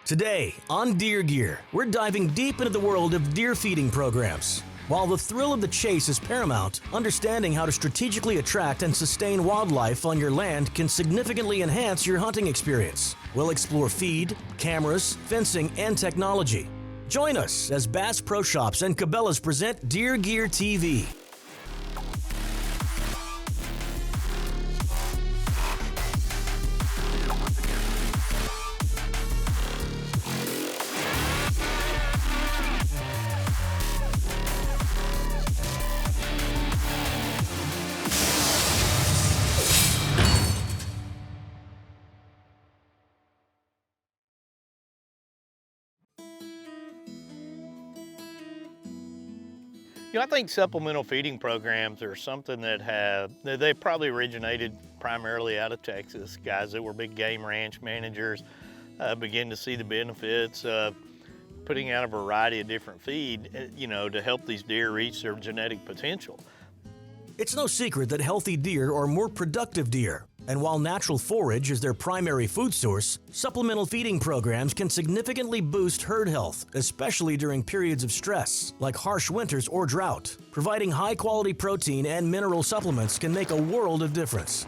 Today on Deer Gear, we're diving deep into the world of deer feeding programs. While the thrill of the chase is paramount, understanding how to strategically attract and sustain wildlife on your land can significantly enhance your hunting experience. We'll explore feed, cameras, fencing, and technology. Join us as Bass Pro Shops and Cabela's present Deer Gear TV. I think supplemental feeding programs are something that they probably originated primarily out of Texas. Guys that were big game ranch managers begin to see the benefits of putting out a variety of different feed, to help these deer reach their genetic potential. It's no secret that healthy deer are more productive deer. And while natural forage is their primary food source, supplemental feeding programs can significantly boost herd health, especially during periods of stress, like harsh winters or drought. Providing high-quality protein and mineral supplements can make a world of difference.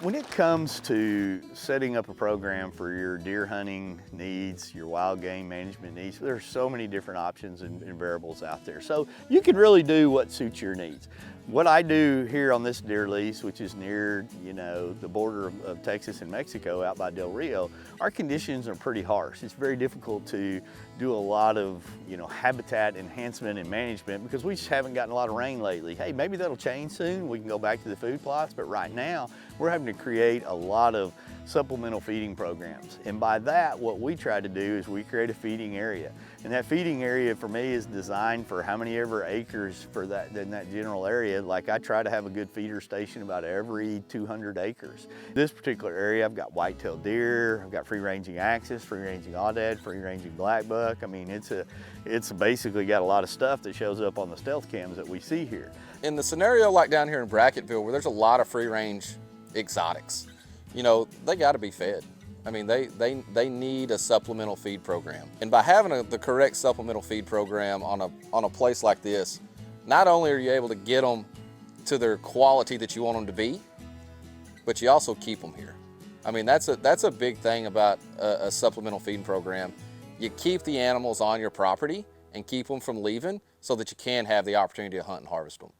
When it comes to setting up a program for your deer hunting needs, your wild game management needs, there's so many different options and variables out there. So you can really do what suits your needs. What I do here on this deer lease, which is near, the border of Texas and Mexico out by Del Rio, our conditions are pretty harsh. It's very difficult to do a lot of, habitat enhancement and management because we just haven't gotten a lot of rain lately. Hey, maybe that'll change soon. We can go back to the food plots, but right now we're having to create a lot of supplemental feeding programs. And by that, what we try to do is we create a feeding area. And that feeding area for me is designed for how many ever acres for that in that general area. Like I try to have a good feeder station about every 200 acres. This particular area, I've got whitetail deer, I've got free-ranging axis, free-ranging aoudad, free-ranging blackbuck. I mean, it's basically got a lot of stuff that shows up on the stealth cams that we see here. In the scenario like down here in Bracketville, where there's a lot of free-range exotics, they got to be fed. I mean, they need a supplemental feed program. And by having the correct supplemental feed program on a place like this, not only are you able to get them to their quality that you want them to be, but you also keep them here. I mean, that's a big thing about a supplemental feeding program. You keep the animals on your property and keep them from leaving so that you can have the opportunity to hunt and harvest them.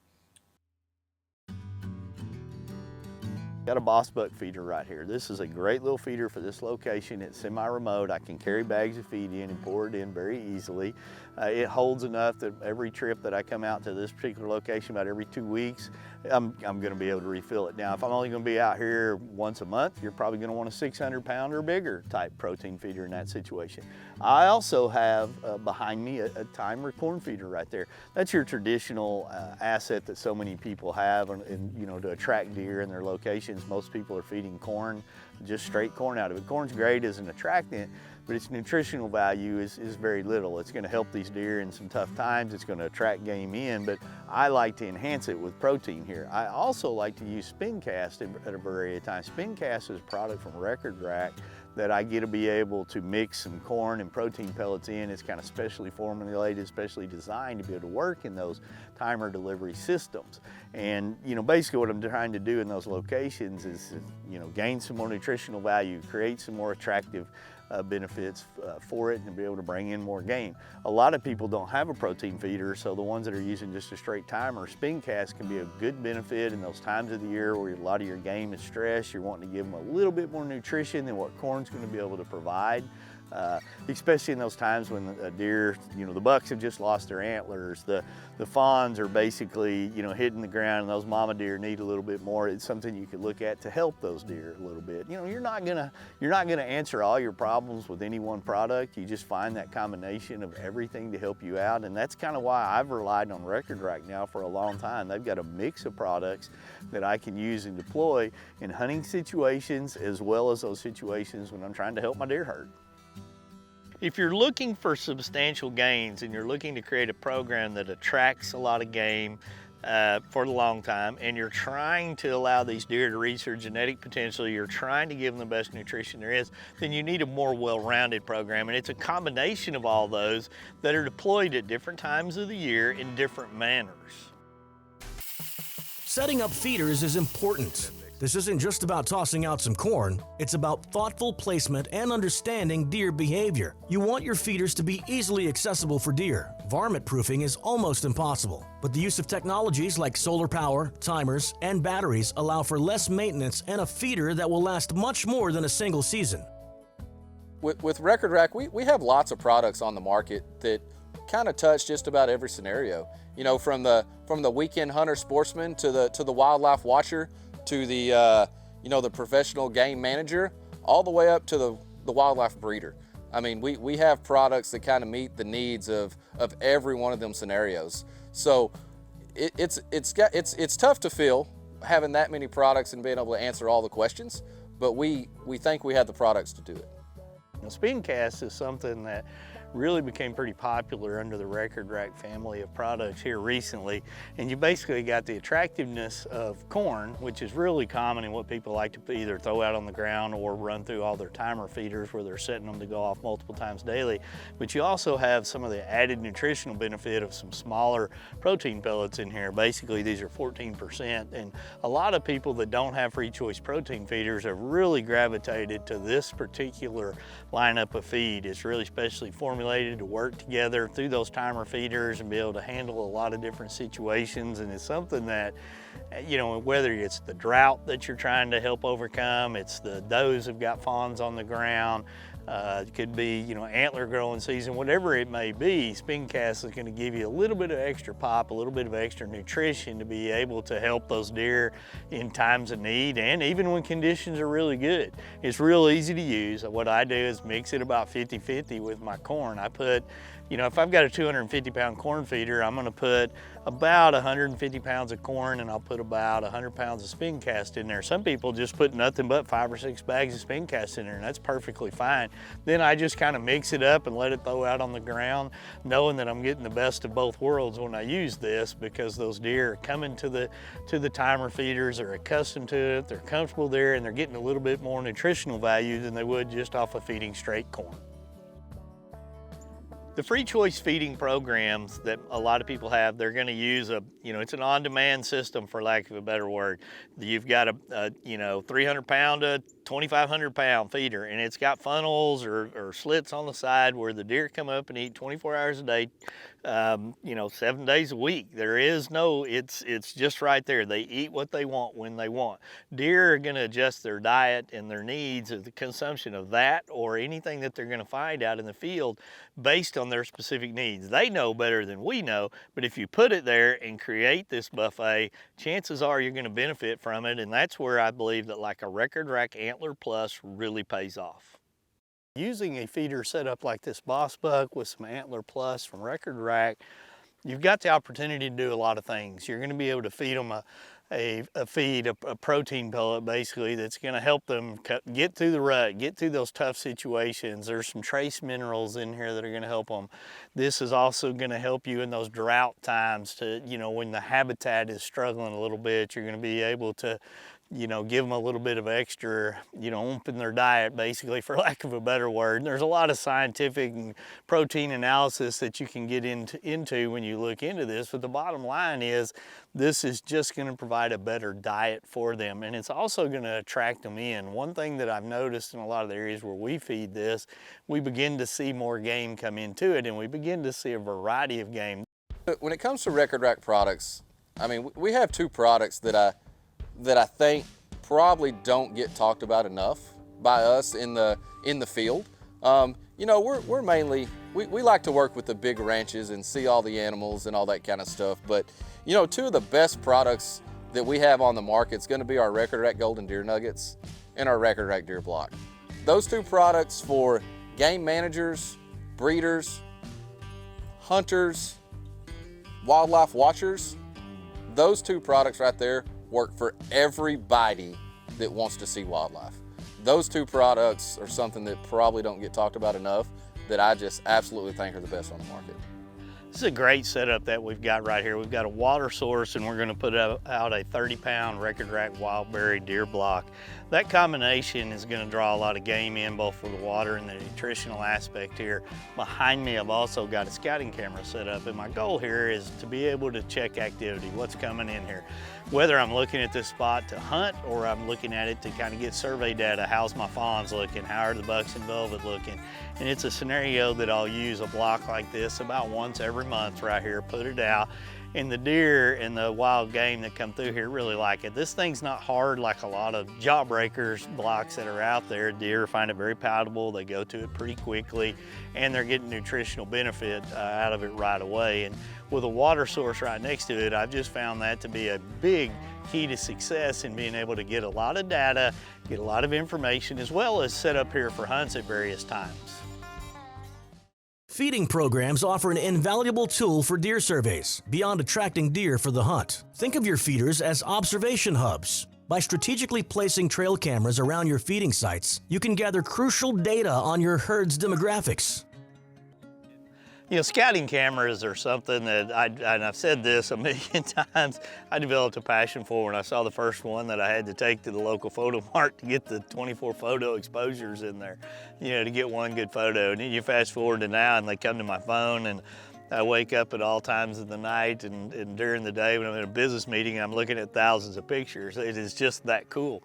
Got a boss buck feeder right here. This is a great little feeder for this location. It's semi-remote. I can carry bags of feed in and pour it in very easily. It holds enough that every trip that I come out to this particular location, about every 2 weeks, I'm going to be able to refill it. Now, if I'm only going to be out here once a month, you're probably going to want a 600-pound or bigger type protein feeder in that situation. I also have behind me a timer corn feeder right there. That's your traditional asset that so many people have, and to attract deer in their locations. Most people are feeding corn, just straight corn out of it. Corn's great as an attractant, but its nutritional value is very little. It's going to help these deer in some tough times. It's going to attract game in, but I like to enhance it with protein here. I also like to use spin cast at a variety of times. Spin cast is a product from Record Rack that I get to be able to mix some corn and protein pellets in. It's kind of specially formulated, specially designed to be able to work in those timer delivery systems. And basically what I'm trying to do in those locations is, gain some more nutritional value, create some more attractive benefits for it, and be able to bring in more game. A lot of people don't have a protein feeder, so the ones that are using just a straight timer, spin cast can be a good benefit in those times of the year where a lot of your game is stressed. You're wanting to give them a little bit more nutrition than what corn's going to be able to provide. Especially in those times when a deer, the bucks have just lost their antlers, the fawns are basically, hitting the ground, and those mama deer need a little bit more. It's something you could look at to help those deer a little bit. You're not gonna answer all your problems with any one product. You just find that combination of everything to help you out, and that's kind of why I've relied on Record Rack now for a long time. They've got a mix of products that I can use and deploy in hunting situations as well as those situations when I'm trying to help my deer herd. If you're looking for substantial gains and you're looking to create a program that attracts a lot of game, for the long time, and you're trying to allow these deer to reach their genetic potential, you're trying to give them the best nutrition there is, then you need a more well-rounded program. And it's a combination of all those that are deployed at different times of the year in different manners. Setting up feeders is important. This isn't just about tossing out some corn, it's about thoughtful placement and understanding deer behavior. You want your feeders to be easily accessible for deer. Varmint proofing is almost impossible, but the use of technologies like solar power, timers, and batteries allow for less maintenance and a feeder that will last much more than a single season. With Record Rack, we have lots of products on the market that kind of touch just about every scenario. You know, from the weekend hunter sportsman to the wildlife watcher, to the the professional game manager, all the way up to the wildlife breeder. I mean, we have products that kind of meet the needs of every one of them scenarios. So it's tough to fill having that many products and being able to answer all the questions, but we think we have the products to do it. Spin cast is something that really became pretty popular under the Record Rack family of products here recently. And you basically got the attractiveness of corn, which is really common in what people like to either throw out on the ground or run through all their timer feeders where they're setting them to go off multiple times daily. But you also have some of the added nutritional benefit of some smaller protein pellets in here. Basically, these are 14%. And a lot of people that don't have free choice protein feeders have really gravitated to this particular lineup of feed. It's really specially formulated to work together through those timer feeders and be able to handle a lot of different situations. And it's something that, you know, whether it's the drought that you're trying to help overcome, it's the does have got fawns on the ground, it could be, you know, antler growing season, whatever it may be, spin cast is going to give you a little bit of extra pop, a little bit of extra nutrition to be able to help those deer in times of need and even when conditions are really good. It's real easy to use. What I do is mix it about 50-50 with my corn. I put, you know, if I've got a 250-pound corn feeder, I'm going to put about 150 pounds of corn and I'll put about 100 pounds of spin cast in there. Some people just put nothing but 5 or 6 bags of spin cast in there, and that's perfectly fine. Then I just kind of mix it up and let it throw out on the ground, knowing that I'm getting the best of both worlds when I use this, because those deer are coming to the timer feeders, they're accustomed to it, they're comfortable there, and they're getting a little bit more nutritional value than they would just off of feeding straight corn. The free choice feeding programs that a lot of people have, they're going to use it's an on-demand system, for lack of a better word. You've got a 300 pound to 2,500 pound feeder, and it's got funnels or slits on the side where the deer come up and eat 24 hours a day, 7 days a week. There is no, it's just right there. They eat what they want when they want. Deer are going to adjust their diet and their needs of the consumption of that or anything that they're going to find out in the field based on their specific needs. They know better than we know, but if you put it there and create this buffet, chances are you're going to benefit from it, and that's where I believe that like a Record Rack Antler Plus really pays off. Using a feeder setup like this Boss Buck with some Antler Plus from Record Rack, you've got the opportunity to do a lot of things. You're going to be able to feed them a protein pellet basically that's going to help them get through the rut, get through those tough situations. There's some trace minerals in here that are going to help them. This is also going to help you in those drought times to, when the habitat is struggling a little bit, you're going to be able to give them a little bit of extra, oomph in their diet, basically, for lack of a better word. And there's a lot of scientific and protein analysis that you can get into when you look into this, but the bottom line is this is just going to provide a better diet for them, and it's also going to attract them in. One thing that I've noticed in a lot of the areas where we feed this, we begin to see more game come into it, and we begin to see a variety of game. When it comes to Record Rack products, I mean, we have two products that I think probably don't get talked about enough by us in the field. We're mainly, we like to work with the big ranches and see all the animals and all that kind of stuff, but two of the best products that we have on the market is going to be our Record Rack Golden Deer Nuggets and our Record Rack Deer Block. Those two products for game managers, breeders, hunters, wildlife watchers, those two products right there work for everybody that wants to see wildlife. Those two products are something that probably don't get talked about enough that I just absolutely think are the best on the market. This is a great setup that we've got right here. We've got a water source and we're gonna put out a 30-pound record rack wildberry deer block. That combination is gonna draw a lot of game in, both for the water and the nutritional aspect here. Behind me, I've also got a scouting camera set up, and my goal here is to be able to check activity, what's coming in here. Whether I'm looking at this spot to hunt or I'm looking at it to kind of get survey data, how's my fawns looking, how are the bucks and velvet looking. And it's a scenario that I'll use a block like this about once every month right here, put it out. And the deer and the wild game that come through here really like it. This thing's not hard like a lot of jawbreakers blocks that are out there. Deer find it very palatable, they go to it pretty quickly, and they're getting nutritional benefit out of it right away. And with a water source right next to it, I've just found that to be a big key to success in being able to get a lot of data, get a lot of information, as well as set up here for hunts at various times. Feeding programs offer an invaluable tool for deer surveys, beyond attracting deer for the hunt. Think of your feeders as observation hubs. By strategically placing trail cameras around your feeding sites, you can gather crucial data on your herd's demographics. You know, scouting cameras are something that and I've said this a million times, I developed a passion for when I saw the first one that I had to take to the local photo mart to get the 24 photo exposures in there, you know, to get one good photo. And then you fast forward to now and they come to my phone, and I wake up at all times of the night and during the day when I'm in a business meeting, I'm looking at thousands of pictures. It is just that cool.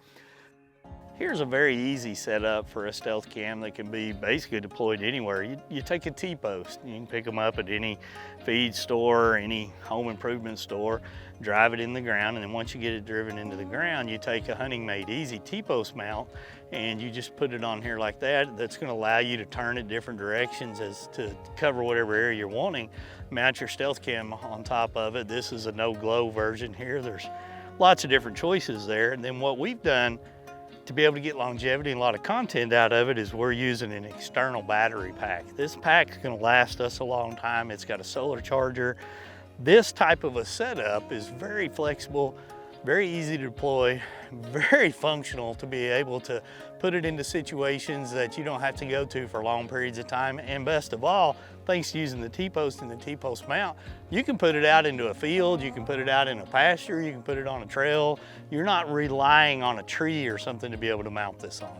Here's a very easy setup for a stealth cam that can be basically deployed anywhere. You take a T-post, you can pick them up at any feed store, any home improvement store, drive it in the ground, and then once you get it driven into the ground, you take a hunting made easy T-post mount and you just put it on here like that. That's gonna allow you to turn it different directions as to cover whatever area you're wanting. Mount your stealth cam on top of it. This is a no-glow version here. There's lots of different choices there. And then what we've done to be able to get longevity and a lot of content out of it is we're using an external battery pack. This pack's gonna last us a long time. It's got a solar charger. This type of a setup is very flexible, very easy to deploy, very functional to be able to put it into situations that you don't have to go to for long periods of time. And best of all, thanks to using the T-post and the T-post mount, you can put it out into a field, you can put it out in a pasture, you can put it on a trail. You're not relying on a tree or something to be able to mount this on.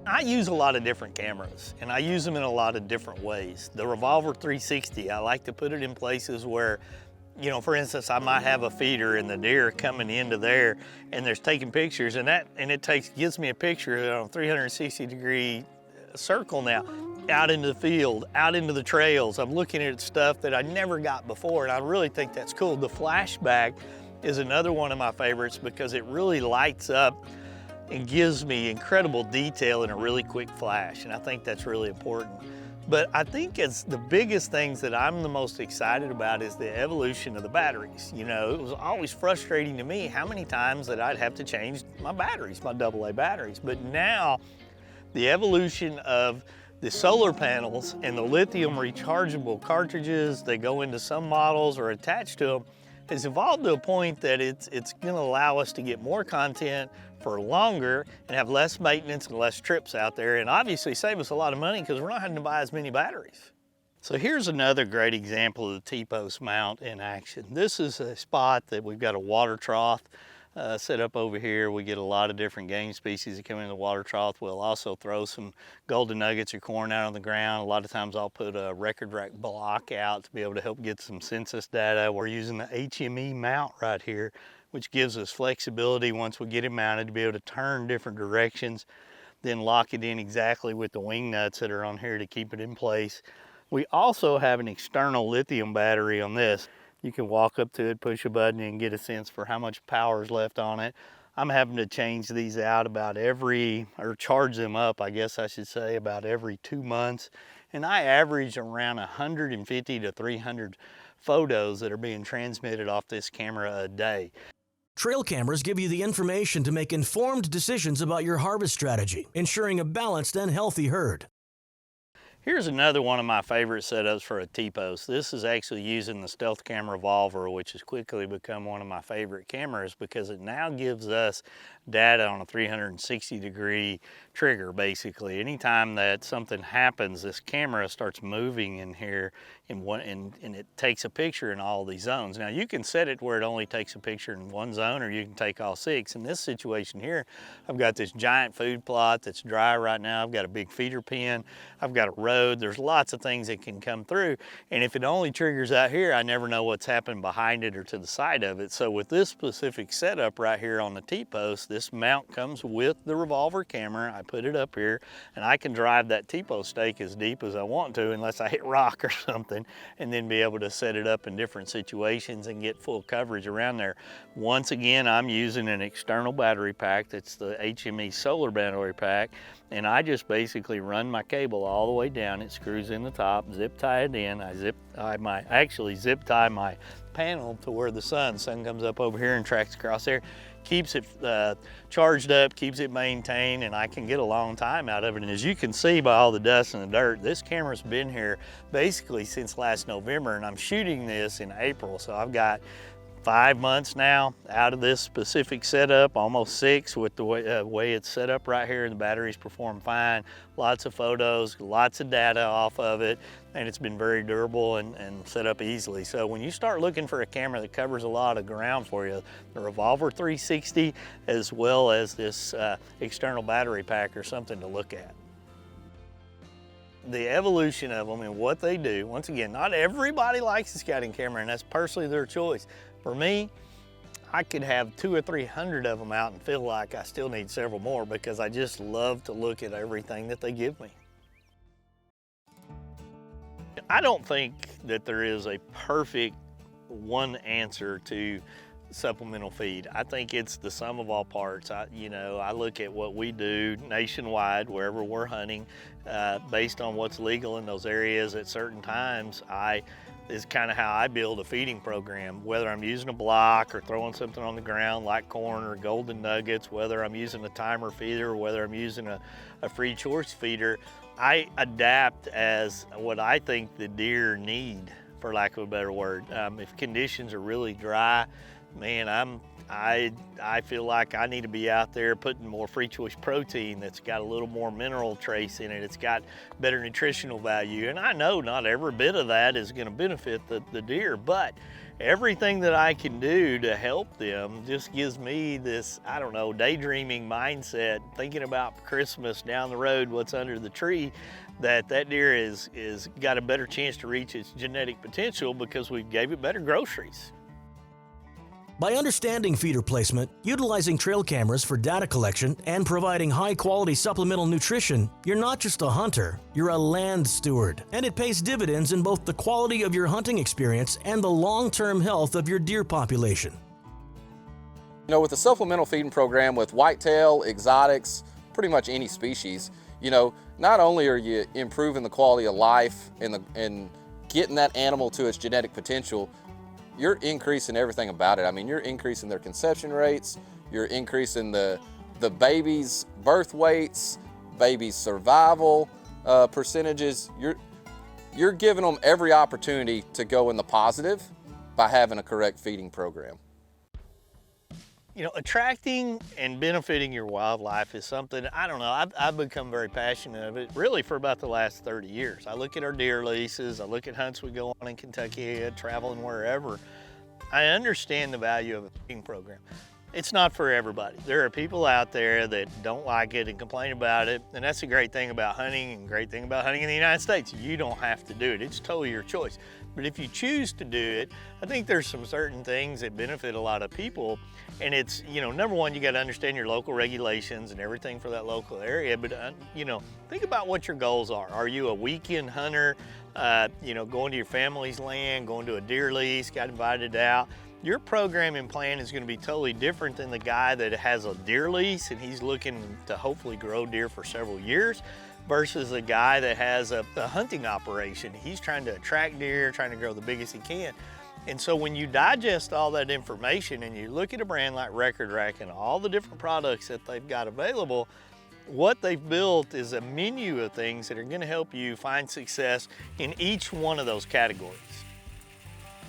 I use a lot of different cameras and I use them in a lot of different ways. The Revolver 360, I like to put it in places where, you know, for instance, I might have a feeder and the deer coming into there and there's taking pictures, and it gives me a picture on a 360-degree circle now, out into the field, out into the trails. I'm looking at stuff that I never got before, and I really think that's cool. The flashback is another one of my favorites because it really lights up and gives me incredible detail in a really quick flash, and I think that's really important. But I think it's the biggest things that I'm the most excited about is the evolution of the batteries. You know, it was always frustrating to me how many times that I'd have to change my batteries, my AA batteries. But now, the evolution of the solar panels and the lithium rechargeable cartridges that go into some models or attached to them has evolved to a point that it's gonna allow us to get more content for longer and have less maintenance and less trips out there, and obviously save us a lot of money because we're not having to buy as many batteries. So here's another great example of the T-post mount in action. This is a spot that we've got a water trough set up over here. We get a lot of different game species that come in the water trough. We'll also throw some golden nuggets or corn out on the ground. A lot of times I'll put a record rack block out to be able to help get some census data. We're using the HME mount right here, which gives us flexibility once we get it mounted to be able to turn different directions, then lock it in exactly with the wing nuts that are on here to keep it in place. We also have an external lithium battery on this. You can walk up to it, push a button, and get a sense for how much power is left on it. I'm having to change these out or charge them up, I guess I should say, about every 2 months. And I average around 150 to 300 photos that are being transmitted off this camera a day. Trail cameras give you the information to make informed decisions about your harvest strategy, ensuring a balanced and healthy herd. Here's another one of my favorite setups for a T-post. This is actually using the Stealth Cam Revolver, which has quickly become one of my favorite cameras because it now gives us data on a 360-degree trigger, basically. Anytime that something happens, this camera starts moving in here and it takes a picture in all these zones. Now, you can set it where it only takes a picture in one zone, or you can take all 6. In this situation here, I've got this giant food plot that's dry right now. I've got a big feeder pen. I've got a road. There's lots of things that can come through. And if it only triggers out here, I never know what's happened behind it or to the side of it. So with this specific setup right here on the T-post, this mount comes with the revolver camera. I put it up here, and I can drive that T-post stake as deep as I want to, unless I hit rock or something, and then be able to set it up in different situations and get full coverage around there. Once again, I'm using an external battery pack. That's the HME solar battery pack, and I just basically run my cable all the way down. It screws in the top, zip tie it in. I actually zip tie my panel to where the sun comes up over here and tracks across there, keeps it charged up, keeps it maintained, and I can get a long time out of it. And as you can see by all the dust and the dirt, this camera's been here basically since last November, and I'm shooting this in April, so I've got 5 months now out of this specific setup, almost 6 with the way it's set up right here. The batteries perform fine, lots of photos, lots of data off of it, and it's been very durable and set up easily. So when you start looking for a camera that covers a lot of ground for you, the Revolver 360 as well as this external battery pack are something to look at. The evolution of them and what they do, once again, not everybody likes a scouting camera, and that's personally their choice. For me, I could have 200 or 300 of them out and feel like I still need several more, because I just love to look at everything that they give me. I don't think that there is a perfect one answer to supplemental feed. I think it's the sum of all parts. I look at what we do nationwide, wherever we're hunting, based on what's legal in those areas at certain times. Is kind of how I build a feeding program, whether I'm using a block or throwing something on the ground like corn or golden nuggets, whether I'm using a timer feeder or whether I'm using a free choice feeder. I adapt as what I think the deer need, for lack of a better word. If conditions are really dry, man, I feel like I need to be out there putting more free choice protein that's got a little more mineral trace in it. It's got better nutritional value. And I know not every bit of that is gonna benefit the deer, but everything that I can do to help them just gives me this, I don't know, daydreaming mindset, thinking about Christmas down the road, what's under the tree, that deer is got a better chance to reach its genetic potential because we gave it better groceries. By understanding feeder placement, utilizing trail cameras for data collection, and providing high-quality supplemental nutrition, you're not just a hunter, you're a land steward. And it pays dividends in both the quality of your hunting experience and the long-term health of your deer population. You know, with the supplemental feeding program with whitetail, exotics, pretty much any species, not only are you improving the quality of life and getting that animal to its genetic potential, you're increasing everything about it. I mean, you're increasing their conception rates, you're increasing the babies' birth weights, babies' survival percentages. You're giving them every opportunity to go in the positive by having a correct feeding program. Attracting and benefiting your wildlife is something, I don't know, I've become very passionate of it really for about the last 30 years. I look at our deer leases, I look at hunts we go on in Kentucky, traveling wherever. I understand the value of a feeding program. It's not for everybody. There are people out there that don't like it and complain about it, and that's the great thing about hunting and great thing about hunting in the United States. You don't have to do it. It's totally your choice. But if you choose to do it, I think there's some certain things that benefit a lot of people. And it's, number one, you got to understand your local regulations and everything for that local area. But, think about what your goals are. Are you a weekend hunter, going to your family's land, going to a deer lease, got invited out? Your programming plan is going to be totally different than the guy that has a deer lease and he's looking to hopefully grow deer for several years, versus a guy that has a hunting operation. He's trying to attract deer, trying to grow the biggest he can. And so when you digest all that information and you look at a brand like Record Rack and all the different products that they've got available, what they've built is a menu of things that are going to help you find success in each one of those categories.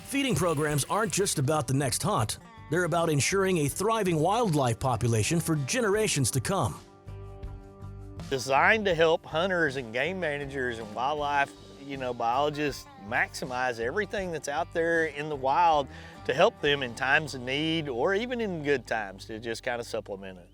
Feeding programs aren't just about the next hunt. They're about ensuring a thriving wildlife population for generations to come. Designed to help hunters and game managers and wildlife, biologists maximize everything that's out there in the wild to help them in times of need or even in good times to just kind of supplement it.